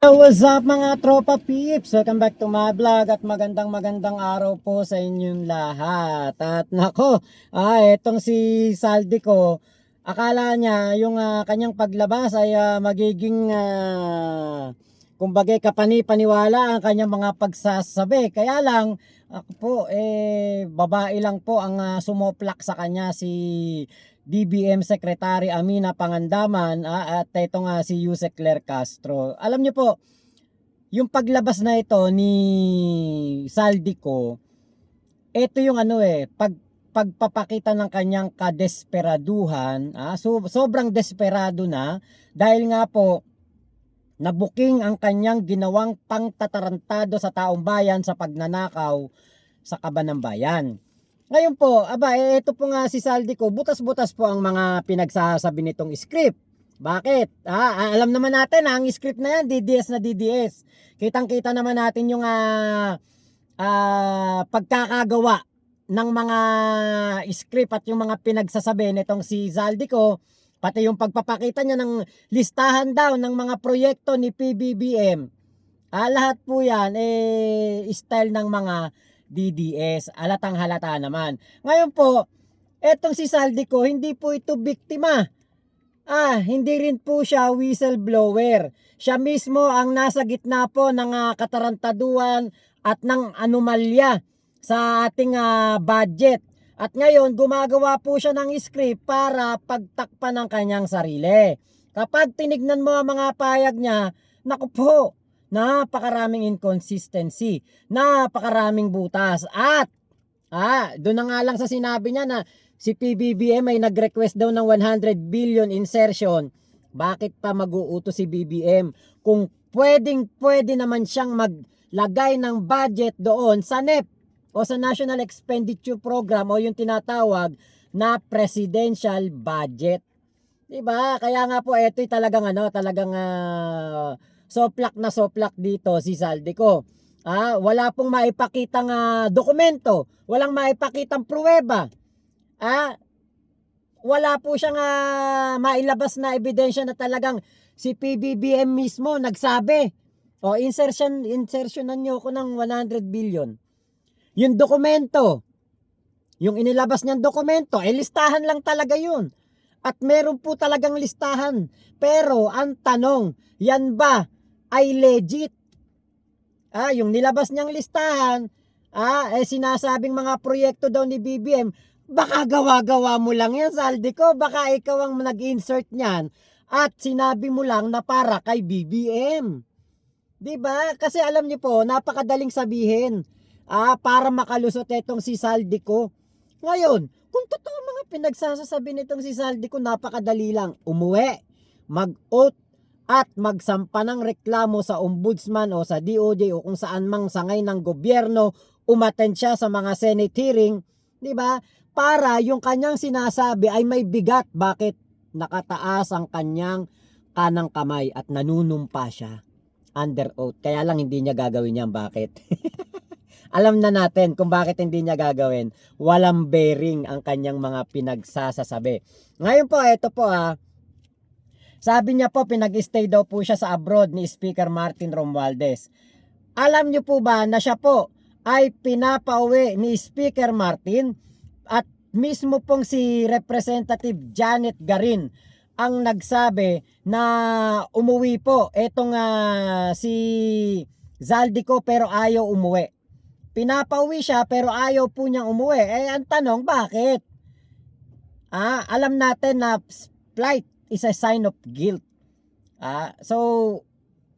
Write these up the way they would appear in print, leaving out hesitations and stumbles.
What's up mga tropa peeps? Welcome back to my vlog at magandang araw po sa inyong lahat. At nako, etong si Saldi ko, akala niya yung kanyang paglabas ay magiging kumbaga kapani-paniwala ang kanyang mga pagsasabi. Kaya lang, ako po, babae lang po ang sumoplak sa kanya, si DBM Secretary Amina Pangandaman at ito nga si Yusek Claire Castro. Alam niyo po, yung paglabas na ito ni Saldico, ito yung pagpapakita ng kanyang kadesperaduhan. Sobrang desperado na dahil nga po nabuking ang kanyang ginawang pangtatarantado sa taong bayan sa pagnanakaw sa kaban ng bayan. Ngayon po, ito po nga si Saldico, butas-butas po ang mga pinagsasabi nitong script. Bakit? Alam naman natin ang script na yan, DDS na DDS. Kitang-kita naman natin yung pagkakagawa ng mga script at yung mga pinagsasabi nitong si Saldico, pati yung pagpapakita niya ng listahan daw ng mga proyekto ni PBBM. Lahat po yan style ng mga DDS, halatang halata naman. Ngayon po, etong si Saldico, hindi po ito biktima. Hindi rin po siya whistleblower. Siya mismo ang nasa gitna po ng katarantaduan at ng anomalya sa ating budget. At ngayon, gumagawa po siya ng script para pagtakpan ng kanyang sarili. Kapag tinignan mo ang mga payag niya, naku po, napakaraming inconsistency, napakaraming butas. At doon na nga lang sa sinabi niya na si PBBM ay nag-request daw ng 100 billion insertion. Bakit pa mag-uutos si BBM kung pwede naman siyang maglagay ng budget doon sa NEP o sa National Expenditure Program o yung tinatawag na presidential budget. Diba? Kaya nga po ito'y talagang soplak dito si Saldico. Wala pong maipakitang dokumento, walang maipakitang pruweba. Wala po siyang mailabas na ebidensya na talagang si PBBM mismo nagsabi. Insertionan niyo ako ng 100 billion. Yung dokumento, yung inilabas niyang dokumento, listahan lang talaga yun. At meron po talagang listahan. Pero ang tanong, yan ba ay legit? Yung nilabas niyang listahan, sinasabing mga proyekto daw ni BBM, baka gawa-gawa mo lang yan, Saldico. Baka ikaw ang nag-insert niyan at sinabi mo lang na para kay BBM. Diba? Kasi alam niyo po, napakadaling sabihin para makalusot itong si Saldico. Ngayon, kung totoo mga pinagsasabi nitong si Saldico, napakadali lang. Umuwi, mag-oath, at magsampa ng reklamo sa ombudsman o sa DOJ o kung saan mang sangay ng gobyerno, umattend siya sa mga Senate hearing, di ba? Para yung kanyang sinasabi ay may bigat. Bakit? Nakataas ang kanyang kanang kamay at nanunumpa siya under oath. Kaya lang hindi niya gagawin yan. Bakit? Alam na natin kung bakit hindi niya gagawin. Walang bearing ang kanyang mga pinagsasasabi. Ngayon po, ito po sabi niya po, pinag-stay daw po siya sa abroad ni Speaker Martin Romualdez. Alam niyo po ba na siya po ay pinapauwi ni Speaker Martin at mismo pong si Representative Janet Garin ang nagsabi na umuwi po etong si Saldico pero ayaw umuwi. Pinapauwi siya pero ayaw po niyang umuwi. Ang tanong, bakit? Alam natin na flight is a sign of guilt. So,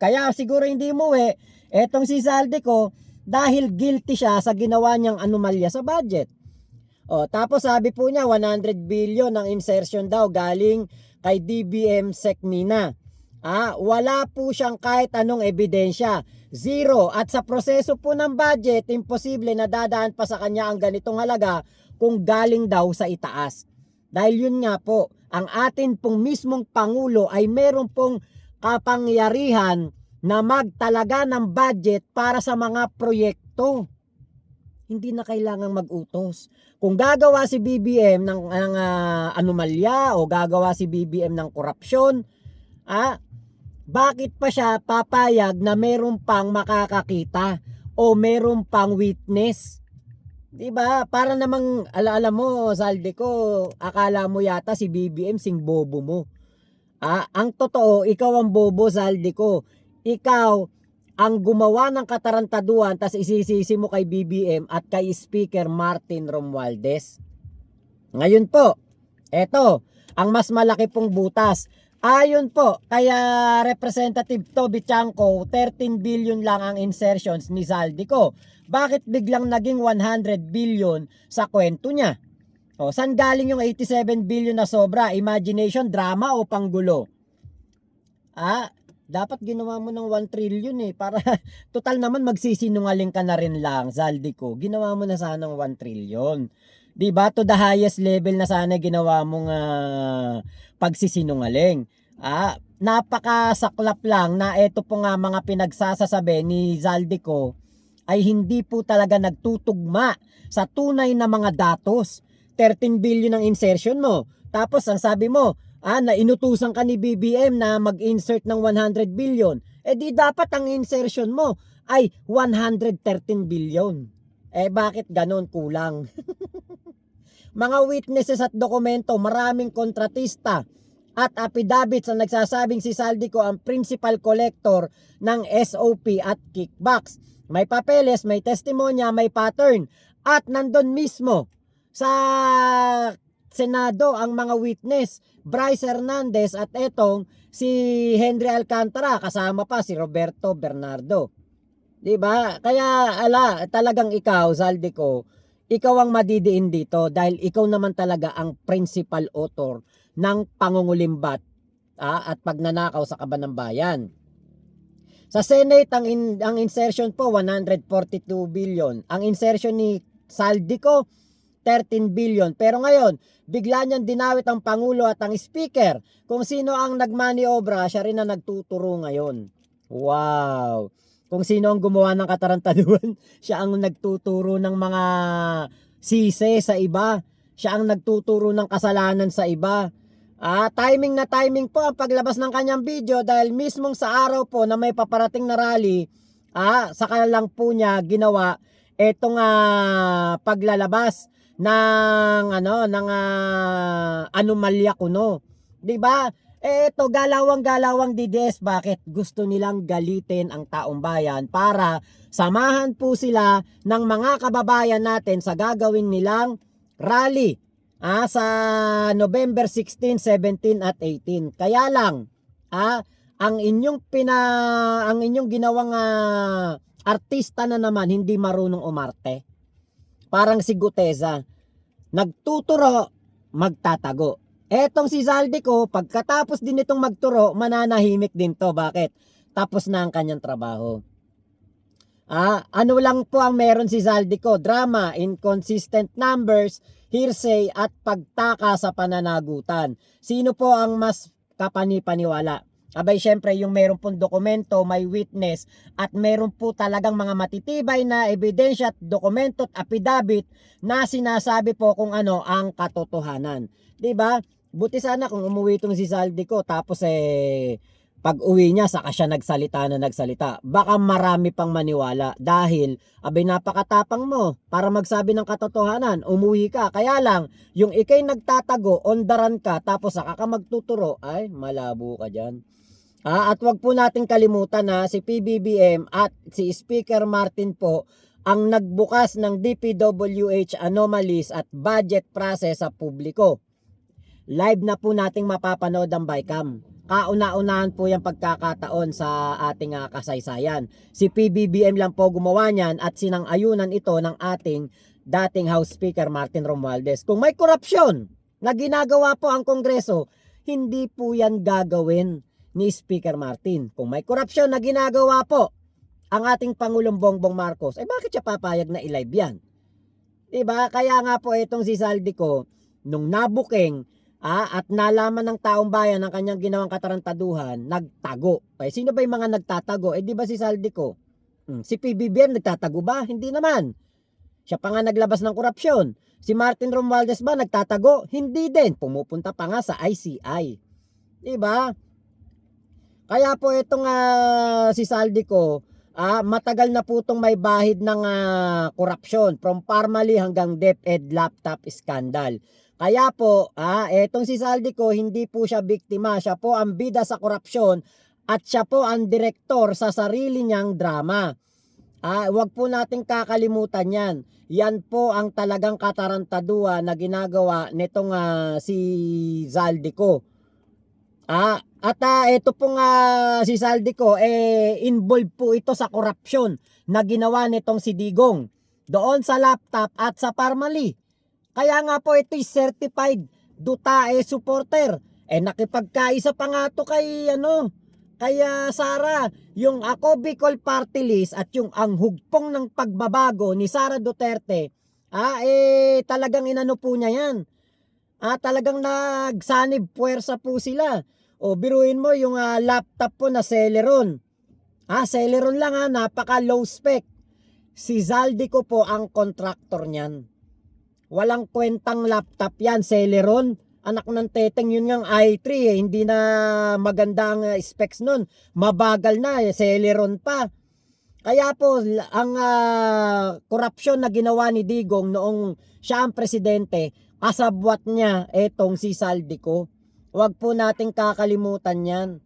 kaya siguro hindi umuwi etong si Saldico dahil guilty siya sa ginawa niyang anomalya sa budget. Tapos sabi po niya 100 billion ang insertion daw galing kay DBM Secmina. Wala po siyang kahit anong ebidensya. Zero. At sa proseso po ng budget, imposible na dadaan pa sa kanya ang ganitong halaga kung galing daw sa itaas. Dahil yun nga po, ang atin pong mismong Pangulo ay meron pong kapangyarihan na magtalaga ng budget para sa mga proyekto. Hindi na kailangang mag-utos. Kung gagawa si BBM ng anomalya o gagawa si BBM ng korupsyon, bakit pa siya papayag na meron pang makakakita o meron pang witness? 'Di ba? Para namang alaala mo, Saldico, akala mo yata si BBM sing bobo mo. Ang totoo, ikaw ang bobo, Saldico. Ikaw ang gumawa ng katarantaduhan tas isisisi mo kay BBM at kay Speaker Martin Romualdez. Ngayon po, eto, ang mas malaki pong butas. Ayon po, kaya Representative Toby Chanco, 13 billion lang ang insertions ni Saldico. Bakit biglang naging 100 billion sa kwento niya? O, saan galing yung 87 billion na sobra? Imagination, drama o panggulo? Dapat ginawa mo ng 1 trillion para total naman magsisinungaling ka na rin lang, Saldico. Ginawa mo na sana ng 1 trillion. 'Di ba? To the highest level na sana ginawa mong pagsisinungaling. Napakasaklap lang na ito po nga mga pinagsasasabi ni Zaldico ay hindi po talaga nagtutugma sa tunay na mga datos. 13 billion ang insertion mo. Tapos ang sabi mo, na inutusan ka ni BBM na mag-insert ng 100 billion. Di dapat ang insertion mo ay 113 billion. Bakit ganon kulang? Mga witnesses at dokumento, maraming kontratista at affidavits na nagsasabing si Saldico ang principal collector ng SOP at kickbacks. May papeles, may testimonya, may pattern. At nandun mismo sa Senado ang mga witness, Bryce Hernandez at etong si Henry Alcantara, kasama pa si Roberto Bernardo. 'Di ba? Kaya talagang ikaw, Zaldico, ikaw ang madidiin dito dahil ikaw naman talaga ang principal author ng pangungulimbat at pagnanakaw sa kaban ng bayan. Sa Senate, ang insertion po 142 billion. Ang insertion ni Saldico 13 billion. Pero ngayon, bigla niyang dinawit ang Pangulo at ang Speaker. Kung sino ang nagmaniobra, siya rin ang nagtuturo ngayon. Wow! Kung sino ang gumawa ng katarantaduhan, siya ang nagtuturo ng mga sise sa iba. Siya ang nagtuturo ng kasalanan sa iba. Timing na timing po ang paglabas ng kanyang video dahil mismong sa araw po na may paparating na rally, saka lang po niya ginawa etong paglalabas ng anomalya kuno. 'Di ba? Ito galawang-galawang DDS, bakit gusto nilang galitin ang taong bayan para samahan po sila ng mga kababayan natin sa gagawin nilang rally sa November 16, 17 at 18. Kaya lang ang inyong ginawang artista na naman hindi marunong umarte. Parang si Guteza, nagtuturo, magtatago. Etong si Zaldico, pagkatapos din itong magturo, mananahimik din to. Bakit? Tapos na ang kanyang trabaho. Ano lang po ang meron si Zaldico? Drama, inconsistent numbers, hearsay at pagtaka sa pananagutan. Sino po ang mas kapani-paniwala? Abay, syempre, yung meron pong dokumento, may witness, at meron po talagang mga matitibay na ebidensya at dokumento at affidavit na sinasabi po kung ano ang katotohanan. 'Di ba? Buti sana kung umuwi itong si Zaldico tapos pag uwi niya saka siya nagsalita. Baka marami pang maniwala dahil abay napakatapang mo para magsabi ng katotohanan. Umuwi ka. Kaya lang, yung ikay nagtatago, ondaran ka, tapos saka ka magtuturo, ay malabo ka dyan. At wag po natin kalimutan na si PBBM at si Speaker Martin po ang nagbukas ng DPWH anomalies at budget process sa publiko. Live na po nating mapapanood ang Bicam. Kauna-unahan po yung pagkakataon sa ating kasaysayan. Si PBBM lang po gumawa niyan at sinang-ayunan ito ng ating dating House Speaker Martin Romualdez. Kung may korupsyon na ginagawa po ang Kongreso, hindi po yan gagawin ni Speaker Martin. Kung may korupsyon na ginagawa po ang ating Pangulong Bongbong Marcos, bakit siya papayag na i-live yan? Diba? Kaya nga po itong si Zaldico, nung nabuking at nalaman ng taong bayan ang kanyang ginawang katarantaduhan, nagtago. Sino ba yung mga nagtatago? Di ba si Zaldico? Si PBBM nagtatago ba? Hindi naman. Siya pa nga naglabas ng korupsyon. Si Martin Romualdez ba nagtatago? Hindi din. Pumupunta pa nga sa ICI. Diba? Kaya po itong si Saldico, matagal na po itong may bahid ng korupsyon from Parmali hanggang DepEd laptop scandal. Kaya po, etong si Saldico, hindi po siya biktima, siya po ang bida sa korupsyon at siya po ang direktor sa sarili niyang drama. Wag po nating kakalimutan yan. Yan po ang talagang katarantaduhan na ginagawa nitong si Zaldico. At ito pong si Saldico, involved po ito sa korupsyon na ginawa nitong si Digong doon sa laptop at sa Parmali. Kaya nga po ito certified Dutae supporter. Nakipagkaisa pa nga to kay kaya Sara, yung Ako Bicol Party List at yung ang hugpong ng pagbabago ni Sara Duterte, talagang inano po niya yan. Talagang nagsanib puwersa po sila. Biruin mo yung laptop po na Celeron. Celeron lang napaka low spec. Si Zaldico po ang contractor niyan. Walang kwentang laptop yan, Celeron. Anak ng teteng, yun ngang i3 hindi na maganda ang specs nun. Mabagal na, Celeron pa. Kaya po, ang korupsyon na ginawa ni Digong noong siya ang presidente, kasabwat niya etong si Saldico. Huwag po nating kakalimutan yan.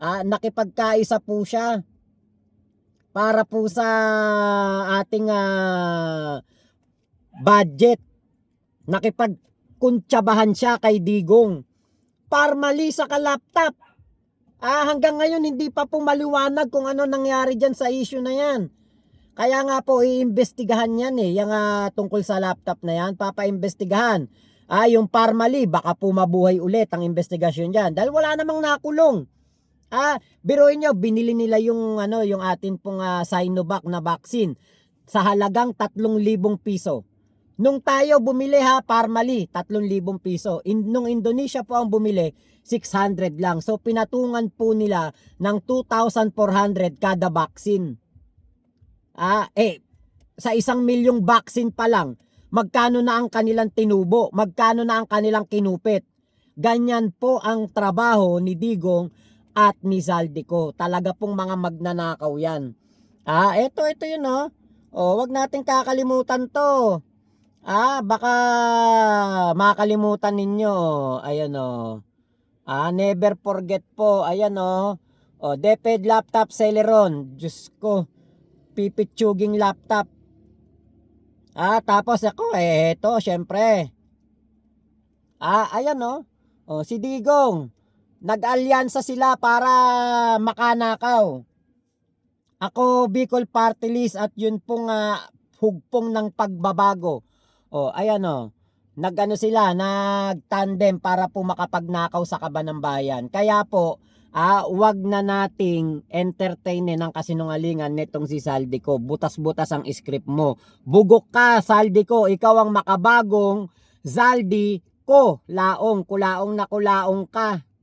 Nakipagkaisa po siya para po sa ating budget. Nakipagkuntsabahan siya kay Digong. Parmali sa laptop. Hanggang ngayon hindi pa po maliwanag kung ano nangyari dyan sa issue na yan. Kaya nga po iimbestigahan yan yung tungkol sa laptop na yan, papaimbestigahan. Yung Parmali, baka po mabuhay ulit ang investigasyon dyan dahil wala namang nakulong. Biruin nyo, binili nila yung atin pong Sinovac na vaccine sa halagang 3,000 piso. Nung tayo bumili Parmali, 3,000 piso. Nung Indonesia po ang bumili, 600 lang. So pinatungan po nila ng 2,400 kada vaccine. Sa 1,000,000 vaccine pa lang, magkano na ang kanilang tinubo? Magkano na ang kanilang kinupit? Ganyan po ang trabaho ni Digong at ni Zaldico. Talaga pong mga magnanakaw yan. Ito yun wag natin kakalimutan to. Baka makalimutan ninyo. Ayan never forget po. Ayan DepEd laptop Celeron. Diyos ko. Pipitsuging laptop. Tapos ako eto syempre. Ayan si Digong. Nag-alyansa sila para makanakaw. Ako Bicol Party List at yun pong hugpong ng pagbabago. Ayan nag-ano sila, nag-tandem para po makapagnakaw sa kaban ng bayan. Kaya po, wag na nating entertainin ang kasinungalingan nitong si Saldico. Butas-butas ang script mo. Bugok ka, Saldico. Ikaw ang makabagong Zaldico. Kulaong na kulaong ka.